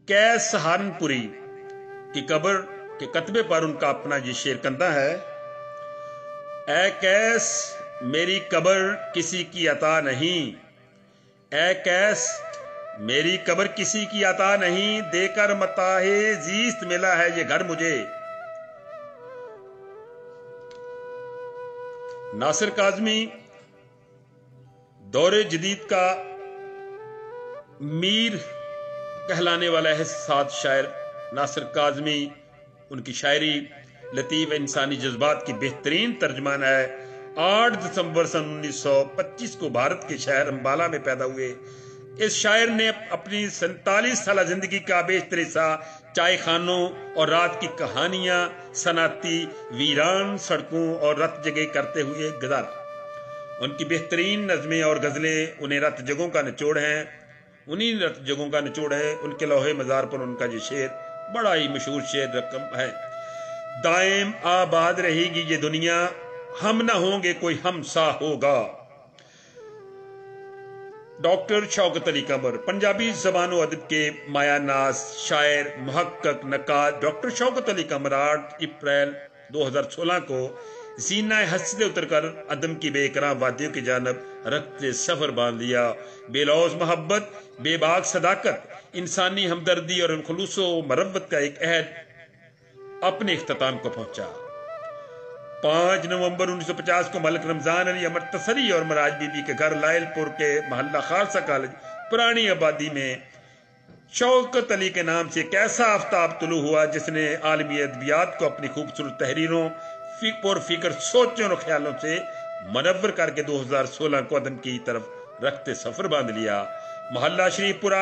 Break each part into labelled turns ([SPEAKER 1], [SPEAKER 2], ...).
[SPEAKER 1] कैस सहारनपुरी की कब्र के कतबे पर उनका अपना ये शेर कंधा है। ऐ कैस मेरी कब्र किसी की अता नहीं, ऐ कैस मेरी कब्र किसी की अता नहीं, देकर मताहे जीस्त मिला है ये घर मुझे। नासिर काज़मी दौरे जदीद का मीर कहलाने वाला है साद शायर नासिर काज़मी। उनकी शायरी लतीफ़ इंसानी जज्बात की बेहतरीन तर्जमान है। 8 दिसंबर सन 1925 को भारत के शहर अंबाला में पैदा हुए इस शायर ने अपनी 47 साल जिंदगी का बेशतर हिस्सा चाय खानों और रात की कहानियां, सनाती वीरान सड़कों और रत जगह करते हुए गुजारा। उनकी बेहतरीन नज़में और गजलें उन्हें रत जगहों का निचोड़ हैं, उन्हीं रत जगहों का निचोड़ है। उनके लौहे मजार पर उनका ये शेर बड़ा ही मशहूर शेर रकम है। दायम आबाद रहेगी ये दुनिया, हम ना होंगे कोई हम सा होगा। डॉक्टर शौकत अली कमर पंजाबी ज़बान व अदब के मायानाज शायर, मुहक्किक, नक्काद डॉक्टर शौकत अली कमर 8 अप्रैल 2016 को जीना हस्ती से उतरकर अदम की बेकरां वादियों की जानब रखते सफर बांध लिया। बेलौज मोहब्बत, बेबाक सदाकत, इंसानी हमदर्दी और खुलूसो मरब्बत का एक अहद अपने इख्तिताम को पहुंचा। 5 नवंबर 1950 को मलिक रमजान अली अमर तसरी और मराज बीबी के घर लायलपुर के मोहल्ला खालसा कॉलेज पुरानी आबादी में शौकत अली के नाम से एक ऐसा आफ्ताब तुलू हुआ जिसने आलमी अदबियात को अपनी खूबसूरत तहरीरों, फिक्र सोचों और ख्यालों से मनव्वर करके 2016 को अदम की तरफ रखते सफर बांध लिया। मोहल्ला शरीफपुरा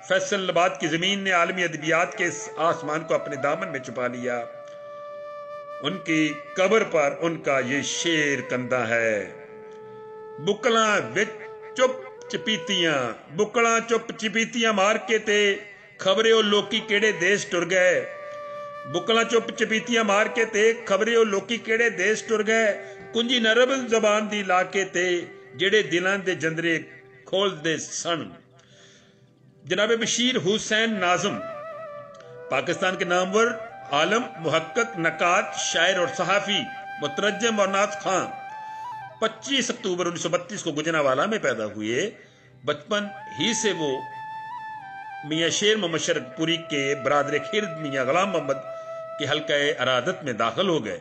[SPEAKER 1] फैसलाबाद की जमीन ने आलमी अदबियात के इस आसमान को अपने दामन में छुपा लिया। उनकी कब्र पर उनका ये शेर कंधा है। बुकला विच चुप चपीतियां, बुकला चुप चपीतियां मार के ते खबरे ओ लोकी केड़े देश टुर गए। बुकला चुप चपीतियां मार के ते खबरे ओ लोकी केड़े देश टुर गए। कुंजी नरब जबान दी लाके ते जेड़े दिलां दे जंदरे खोल दे सन। जनाब बशीर हुसैन नाज़िम पाकिस्तान के नामवर आलम, मुहक्किक, नक्काद, शायर और सहाफी, मुतरज्जिम और नात खां 25 अक्टूबर 1932 को गुजरांवाला में पैदा हुए। बचपन ही से वो मियाँ शेर मोहम्मद शरकपुरी के बरादर खिरद मियाँ गुलाम मोहम्मद के हल्का अरादत में दाखिल हो गए।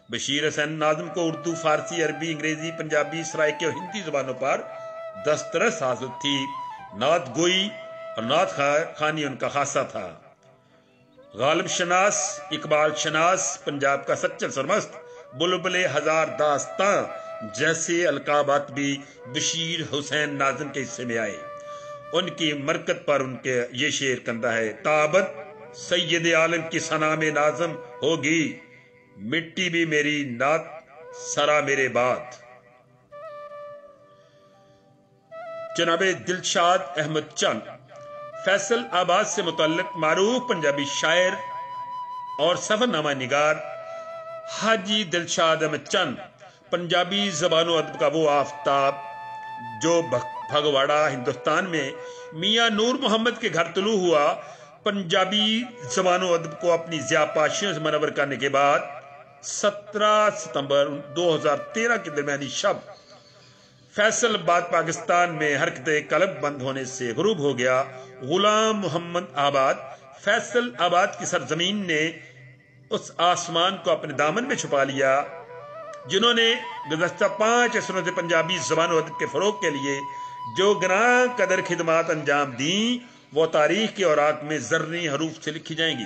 [SPEAKER 1] बशीर हुसैन नाज़िम को उर्दू, फारसी, अरबी, अंग्रेजी, पंजाबी, सराइकी और हिंदी जुबानों पर दस्तरस हासिल थी। नात गोई और नात खानी उनका खासा था। गालिब शनास, इकबाल शनास, पंजाब का सच्चल सरमस्त, बुलबुले हजार दास्तां जैसे अलकाबात भी बशीर हुसैन नाज़िम के हिस्से में आए। उनकी मरकत पर उनके ये शेर कंधा है। ताबत सैयद आलम की सना में नाज़िम होगी, मिट्टी भी मेरी नात सरा मेरे बाद। जनाबे दिलशाद अहमद चंद फैसल आबाद से मुतल्लिक मारूफ पंजाबी शायर और सफरनामा निगार हाजी दिलशाद अहमद चंद पंजाबी ज़बान व अदब का वो आफ्ताब जो भगवाड़ा हिंदुस्तान में मियाँ नूर मोहम्मद के घर तुलू हुआ। पंजाबी ज़बान व अदब को अपनी ज़ियापाशियों से मनवर करने के बाद 17 सितंबर 2013 के दरमियानी शब फैसलाबाद पाकिस्तान में हरकत कलब बंद होने से गुरूब हो गया। गुलाम मोहम्मद आबाद फैसल आबाद की सरजमीन ने उस आसमान को अपने दामन में छुपा लिया जिन्होंने गुज़श्ता 5 असरों से पंजाबी ज़बान व अदब के फ़रोग़ के लिए जो गरां कदर खिदमात अंजाम दी वो तारीख के औराक में ज़र्री हरूफ से लिखी जाएंगी।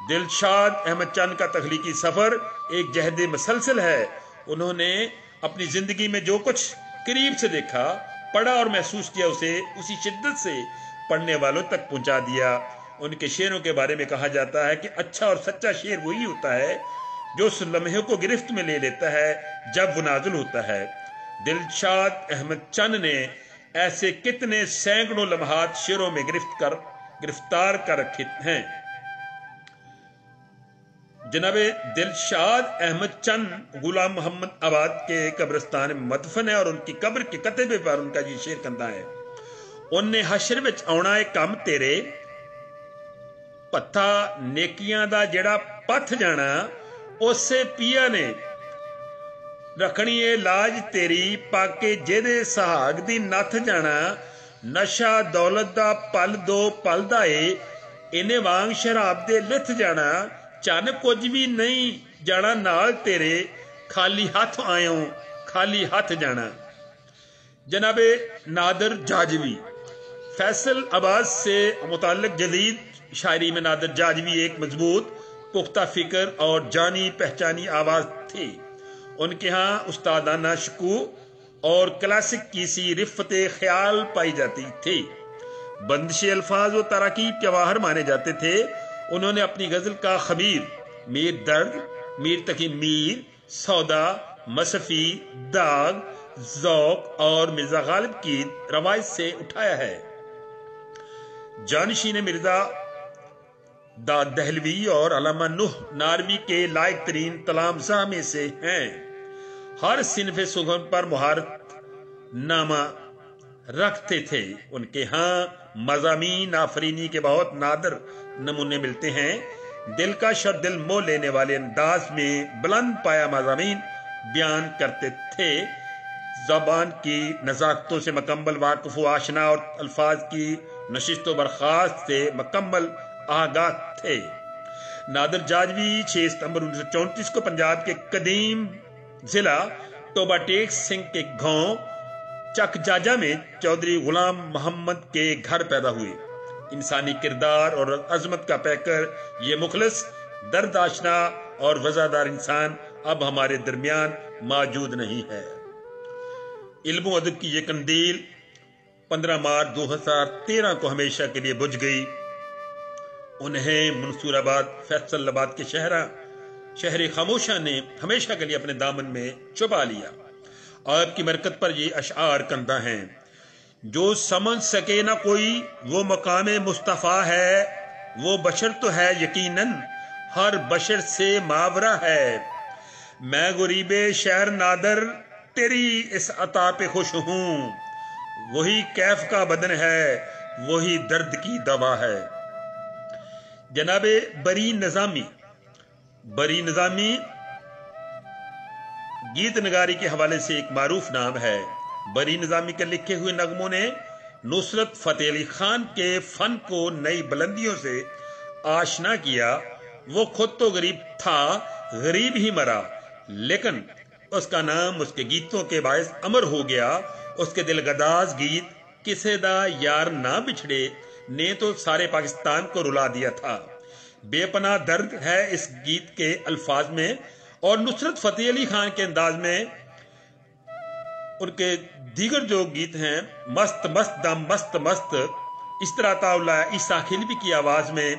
[SPEAKER 1] दिलशाद अहमद चंद का तख्लीकी सफर एक जहद मसलसल है। उन्होंने अपनी जिंदगी में जो कुछ करीब से देखा, पढ़ा और महसूस किया उसे उसी शिद्दत से पढ़ने वालों तक पहुंचा दिया। उनके शेरों के बारे में कहा जाता है कि अच्छा और सच्चा शेर वही होता है जो उस लम्हे को गिरफ्त में ले लेता है जब वो नाज़िल होता है। दिलशाद अहमद चंद ने ऐसे कितने सैकड़ों लम्हात शेरों में गिरफ्तार कर रखे हैं। जनाबे दिलशाद अहमद चंद गुलाम मोहम्मद आबाद के कब्रिस्तान में मदफन है और उनकी कब्र के कतबे पर उनका ये शेर कंधा है। उन्हें हशर विच आउणा है कम तेरे, पत्था नेकियां दा जेड़ा पथ जाना उसे पिया ने रखनी ए लाज तेरी पाके जेदे सहाग दी नथ जाना नशा दौलत दा पल दो पल दा इन्हें वांग शराब दे लिथ जाना चन कुछ भी नहीं जाना नाल तेरे खाली हाथ आयो खाली हाथ जाना। जनाबे नादर जाजवी फैसल आबाद से मुताल्लिक जदीद शायरी में नादर जाजवी एक मजबूत पुख्ता फिक्र और जानी पहचानी आवाज थी। उनके यहाँ उस्तादाना शकू और क्लासिक की सी रिफ्त ख्याल पाई जाती थी। बंदिश अल्फाज व तराकीब के वाहर माने जाते थे। उन्होंने अपनी गजल का खबीर मीर दर्द, मीर तकी मीर, सौदा, मसफी, दाग, ज़ौक और मिर्जा गालिब की रवायत से उठाया है। जानशीन मिर्जा दाद दहलवी और अल्लामा नूह नारवी के लायक तरीन तलामज़ा में से हैं। हर सिनफ़े सुगन पर मुहारत नामा रखते थे। उनके यहाँ मज़ामीन आफरीनी के बहुत नादर नमूने मिलते हैं। दिलकश और दिल मोह लेने वाले अंदाज में बुलंद पाया मज़ामीन बयान करते थे। ज़बान की नज़ाकतों से मुकम्मल वाक़िफ़ व आशना और अल्फाज की नशिस्त व बर्खास्त से मुकम्मल आगाह थे। नादर जाजवी 6 सितंबर 1934 को पंजाब के कदीम जिला टोबा टेक सिंह के गांव चकजाजा में चौधरी गुलाम मोहम्मद के घर पैदा हुए। इंसानी किरदार और अजमत का पैकर ये मुखलिस, दर्द आशना और वज़ादार इंसान अब हमारे दरमियान मौजूद नहीं है। इल्म अदब की ये कंदील 15 मार्च 2013 को हमेशा के लिए बुझ गई। उन्हें मंसूराबाद फैसलाबाद के शहर खामोशा ने हमेशा के लिए अपने दामन में छुपा लिया। आपकी बरकत पर ये अशआर कंदा हैं। जो समझ सके ना कोई वो मकामे मुस्तफ़ा है, वो बशर तो है यकीनन हर बशर से मावरा है। मैं गुरीबे शहर नादर तेरी इस अता पे खुश हूं, वही कैफ का बदन है, वही दर्द की दवा है। जनाबे बरी निजामी गीत नगारी के हवाले से एक मारूफ नाम है। बरी निजामी के लिखे हुए नगमों ने नुसरत फतेह अली खान के फन को नई बुलंदियों से आशना किया। वो खुद तो गरीब था, गरीब ही मरा, लेकिन उसका नाम उसके गीतों के बायस अमर हो गया। उसके दिलगदाज गीत किसे दा यार ना बिछड़े ने तो सारे पाकिस्तान को रुला दिया था। बेपनाह दर्द है इस गीत के अल्फाज में और नुसरत फतेह अली खान के अंदाज में। उनके दीगर जो गीत हैं, मस्त मस्त दम मस्त मस्त, इस तरह ताउला ईसा खिलवी की आवाज में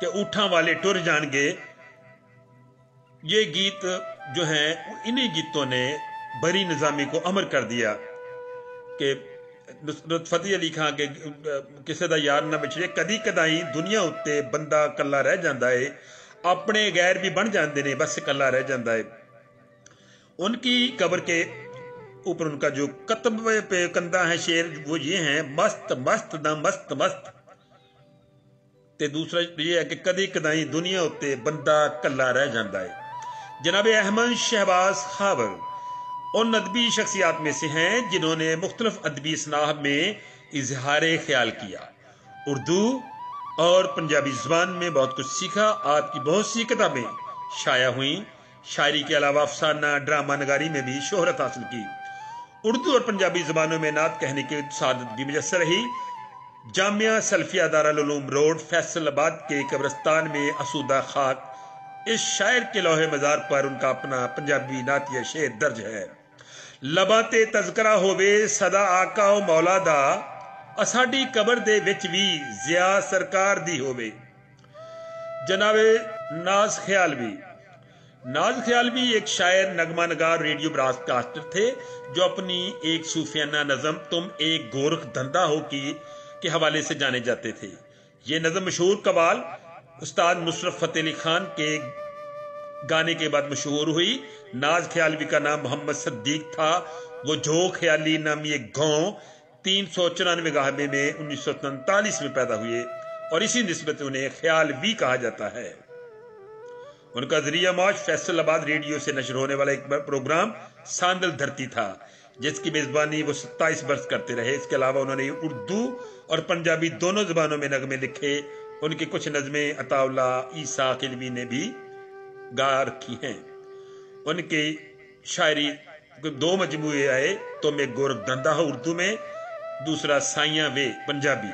[SPEAKER 1] कि ऊठा वाले टुर जाएंगे, ये गीत जो हैं इन्हीं गीतों ने बरी निजामी को अमर कर दिया कि नुसरत फतेह अली खान के किसे दा यार ना बिछड़े, कदी कदाई दुनिया उत्ते बंदा कला रह जाता है, अपने गैर भी बन जाते ने, बस कला रह जाता है। उनकी कब्र के ऊपर उनका जो कतब पे कंधा है शेर वो ये है, मस्त मस्त दा मस्त मस्त, ते दूसरा ये है कि कदी कदाई दुनिया उत्ते बंदा कला रह जाता है। जनाब अहमद शहबाज खाबर उन अदबी शख्सियात में से हैं जिन्होंने मुख्तलिफ अदबी स्नाह में इजहार ख्याल किया। उर्दू और पंजाबी जुबान में बहुत कुछ सीखा। आपकी बहुत सी किताबें शाया हुई। शायरी के अलावा अफसाना, ड्रामा नगारी में भी शोहरत हासिल की। उर्दू और पंजाबी जुबानों में नात कहने की सादत भी मुयस्सर रही। जामिया सल्फिया दारुल उलूम रोड फैसलाबाद के कब्रिस्तान में असूदा खाक, इस शायर के लोहे मजार पर उनका अपना पंजाबी नातिया शेर दर्ज है। लबाते तज़करा होवे सदा आका ओ मौला दा, असाडी कबर दे विच भी जिया सरकार दी होवे। जनाबे नाज ख्यालवी एक शायर, नगमा नगार, रेडियो ब्रॉडकास्टर थे जो अपनी एक सूफियाना नज़म तुम एक गोरख धंधा हो के हवाले से जाने जाते थे। ये नज़म मशहूर कवाल उस्ताद नुसरत फतेह अली खान के गाने के बाद मशहूर हुई। नाज ख्यालवी का नाम मोहम्मद सद्दीक था। वो जो ख्याली नामी एक गांव 394 गाहबे में 1943 में पैदा हुए। और इसी निस्बत उन्हें ख्यालवी कहा जाता है। उनका ज़रिया माश फैसलाबाद रेडियो से नशर होने वाला एक प्रोग्राम सांदल धरती था, जिसकी मेजबानी वो 27 वर्ष करते रहे। इसके अलावा उन्होंने उर्दू और पंजाबी दोनों जबानों में नगमे लिखे। उनकी कुछ नज़में अताउल्ला ईसा किलवी ने भी गा रखी हैं। उनकी शायरी 2 मजमूए आए, तो मैं गोरखधंधा उर्दू में, दूसरा साइयां वे पंजाबी।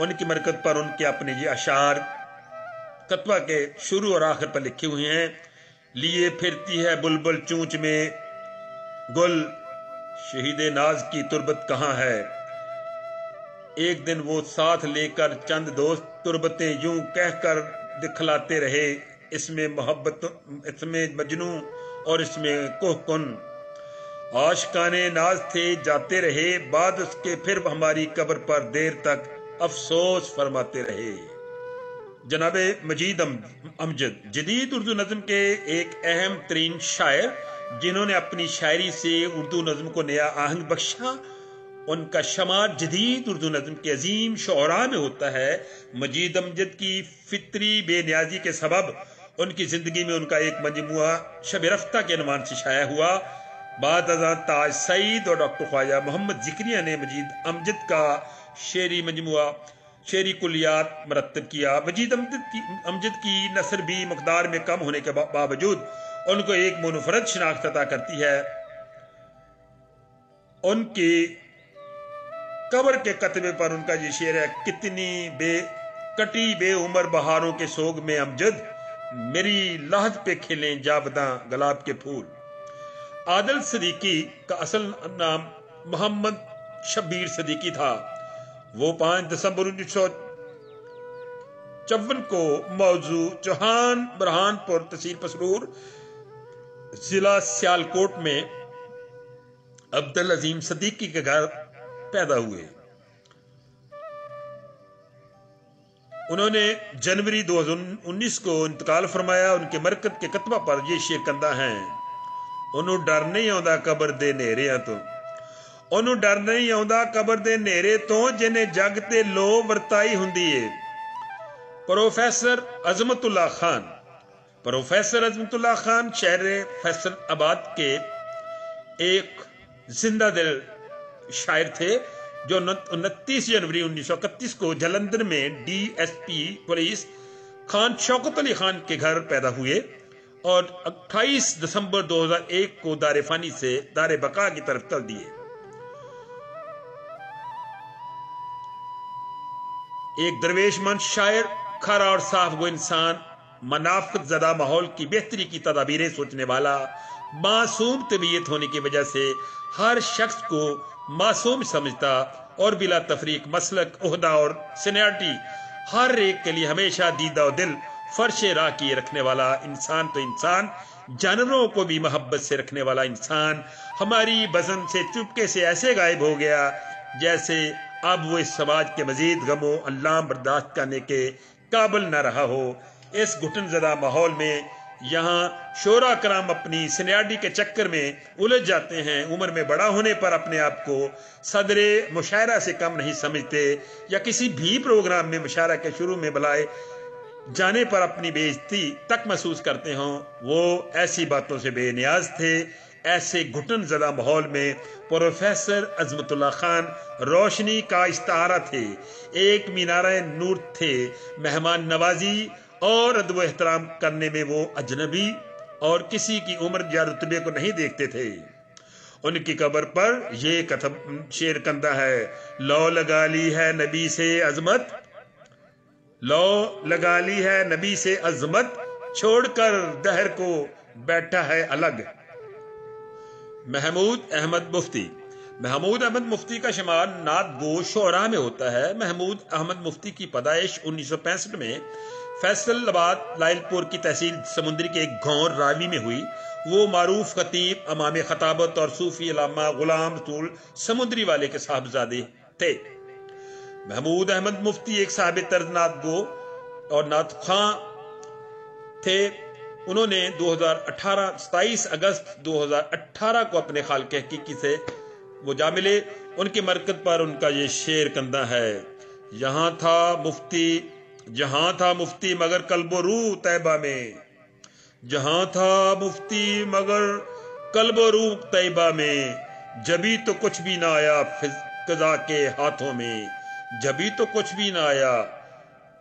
[SPEAKER 1] उनकी मरकत पर उनके अपने ये अशार कतवा के शुरू और आखिर पर लिखे हुए हैं। लिए फिरती है बुलबुल चूंच में गुल, शहीद नाज की तुरबत कहाँ है। एक दिन वो साथ लेकर चंद दोस्त तुरबतें यूं कहकर दिखलाते रहे, इसमें मोहब्बत, इसमें मजनू और इसमें कोहकुन। आशिकाने नाज थे जाते रहे, बाद उसके फिर हमारी कब्र पर देर तक अफसोस फरमाते रहे। जनाबे मजीद अमजद जदीद उर्दू नज़म के एक अहम तरीन शायर, जिन्होंने अपनी शायरी से उर्दू नज़म को नया आहंग बख्शा। उनका शमार जदीद उर्दू नज़म के अजीम शुअरा में होता है। मजीद अमजद की फितरी बेनियाजी के सबब उनकी जिंदगी में उनका एक मजमुआ शब रफ्ता के अनुमान से शाया हुआ। बाद अज़ां ताज सईद और डॉक्टर ख्वाजा मोहम्मद ज़िक्रिया ने मजीद अमजद का शेरी मजमुआ शेरी कुलियात मरतब किया। मजीद अमजद की नसर भी मकदार में कम होने के बावजूद उनको एक मुनफरद शनाख्त अता करती है। उनकी कब्र के कतबे पर उनका ये शेर है, कितनी कटी बे उमर बहारों के सोग में अमजद, मेरी लाहद पे खिले जाबदा गुलाब के फूल। आदल सदीकी का असल नाम मोहम्मद शब्बीर सदीकी था। वो 5 दिसंबर 1954 को मौजू चौहान बरहानपुर तहसील पसरूर जिला सियालकोट में अब्दुल अजीम सदीकी के घर पैदा हुए। उन्होंने जनवरी 2019 को इंतकाल फरमाया। उनके मरकत के कतबा पर ये शेर कंदा है, उन्होंने डर नहीं आउंदा कबर दे नेरियां तो, उन्होंने डर नहीं आउंदा कबर दे नेरे तो, जिन्हें जग ते लो वरताई हुंदी है। प्रोफेसर अजमतुल्ला खान, प्रोफेसर अजमतुल्ला खान शहर फैसलाबाद के एक जिंदा दिल शायर थे, जो 29 जनवरी 1931 को जलंधर में DSP पुलिस खान शौकत अली खान के घर पैदा हुए और 28 दिसंबर 2001 को दारे फानी से दारे बका की तरफ चल दिए। एक दरवेश मंद शायर, खरा और साफ गो इंसान, मनाफत ज़दा माहौल की बेहतरी की तदाबीरें सोचने वाला, मासूम तबीयत होने की वजह से हर शख्स को मासूम समझता और बिला तफरीक मसलक, ओहदा और सीनियरिटी हर एक के लिए हमेशा दीदा और दिल फर्शे राह किए रखने वाला इंसान तो इंसान, जानवरों को भी मोहब्बत से रखने वाला इंसान हमारी बज़म से चुपके से ऐसे गायब हो गया जैसे अब वो इस समाज के मजीद गमो अल्लाम बर्दाश्त करने के काबिल न रहा हो। इस घुटन ज़दा माहौल में यहाँ शोरा कराम अपनी सीनियरिटी के चक्कर में उलझ जाते हैं। उम्र में बड़ा होने पर अपने आप को सदरे मुशायरा से कम नहीं समझते, या किसी भी प्रोग्राम में मुशायरा के शुरू में बुलाए जाने पर अपनी बेइज्जती तक महसूस करते हों। वो ऐसी बातों से बेनियाज थे। ऐसे घुटन ज़दा माहौल में प्रोफेसर अजमतुल्ला खान रोशनी का इस्तारा थे, एक मीनारे नूर थे, मेहमान नवाजी और अदब एहतराम करने में वो अजनबी और किसी की उम्र या रुतबे को नहीं देखते थे। उनकी कब्र पर ये कथम शेर कंदा है, लो लगा ली है नबी से अजमत, लो लगा ली है नबी से अजमत, छोड़कर दहर को बैठा है अलग। महमूद अहमद मुफ्ती, महमूद अहमद मुफ्ती का शुमार नात गो शोरा में होता है। महमूद अहमद मुफ्ती की पैदाइश 1965 में फैसलाबाद लाइलपुर की तहसील समुंदरी के एक गांव रावी में हुई। वो मारूफ खतीब, अमाम खताबत और सूफी अल्लामा गुलाम रसूल समुंदरी वाले के साहबजादे थे। महमूद अहमद मुफ्ती एक साहिब तर्ज नात गो और नात खां थे। उन्होंने 27 अगस्त 2018 को अपने खाल के हकीकी से वो जा मिले। उनकी मरकत पर उनका ये शेर कंदा है, جہاں تھا مفتی مگر قلب و روح طیبہ میں، جہاں تھا مفتی مگر قلب و روح طیبہ میں، جبھی تو کچھ بھی نہ آیا قضا کے ہاتھوں میں، جبھی تو کچھ بھی نہ آیا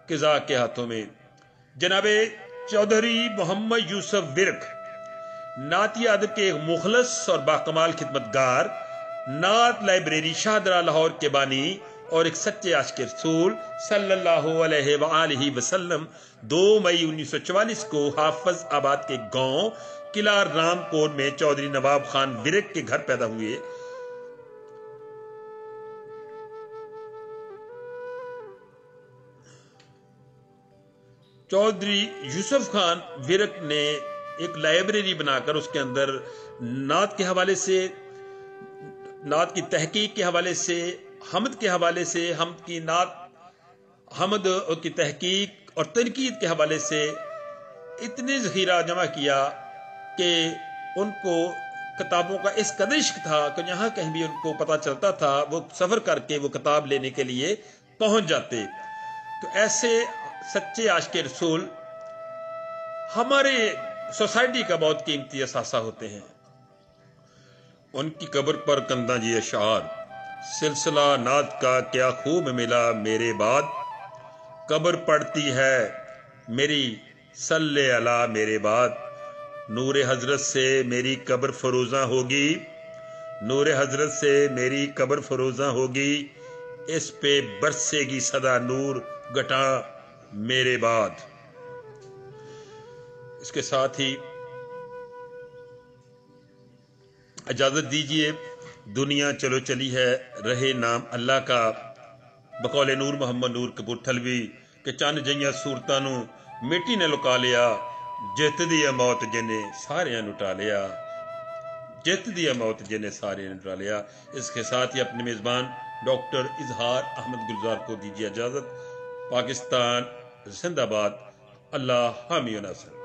[SPEAKER 1] قضا کے ہاتھوں میں۔ جناب چودھری محمد یوسف ورک نعتی ادب کے ایک مخلص اور باکمال خدمتگار، نعت لائبریری شاہدرہ لاہور کے بانی اور ایک سچے عاشق رسول صلی اللہ علیہ وآلہ وسلم 2 مئی 1944 کو حافظ آباد کے گاؤں قلعہ رام کوٹ میں چودھری نواب خان ورک کے گھر پیدا ہوئے۔ چودھری یوسف خان ورک نے ایک لائبریری بنا کر اس کے اندر نعت کے حوالے سے، نعت کی تحقیق کے حوالے سے، حمد کے حوالے سے، حمد کی تحقیق اور تنقید کے حوالے سے اتنے ذخیرہ جمع کیا کہ ان کو کتابوں کا اس قدر عشق تھا کہ یہاں کہیں بھی ان کو پتہ چلتا تھا وہ سفر کر کے وہ کتاب لینے کے لیے پہنچ جاتے۔ تو ایسے سچے عاشق رسول ہمارے سوسائٹی کا بہت قیمتی اثاثہ ہوتے ہیں۔ ان کی قبر پر کندہ جی اشعار، سلسلہ نعت کا کیا خوب ملا میرے بعد، قبر پڑتی ہے میری صلی علی میرے بعد، نور حضرت سے میری قبر فروزاں ہوگی، نور حضرت سے میری قبر فروزاں ہوگی، اس پہ برسے گی صدا نور گٹاں میرے بعد۔ اس کے ساتھ ہی اجازت دیجئے، دنیا چلو چلی ہے رہے نام اللہ کا، بقول نور محمد نور کپورتھلوی کہ چند جئیاں صورتاں نو مٹی نے لکا لیا، جت دی موت جنے سارے نٹا لیا، جت دی موت جنے سارے نٹا لیا۔ اس کے ساتھ ہی اپنے میزبان ڈاکٹر اظہار احمد گلزار کو دیجیے اجازت۔ پاکستان زندہ باد، اللہ حامی و ناصر۔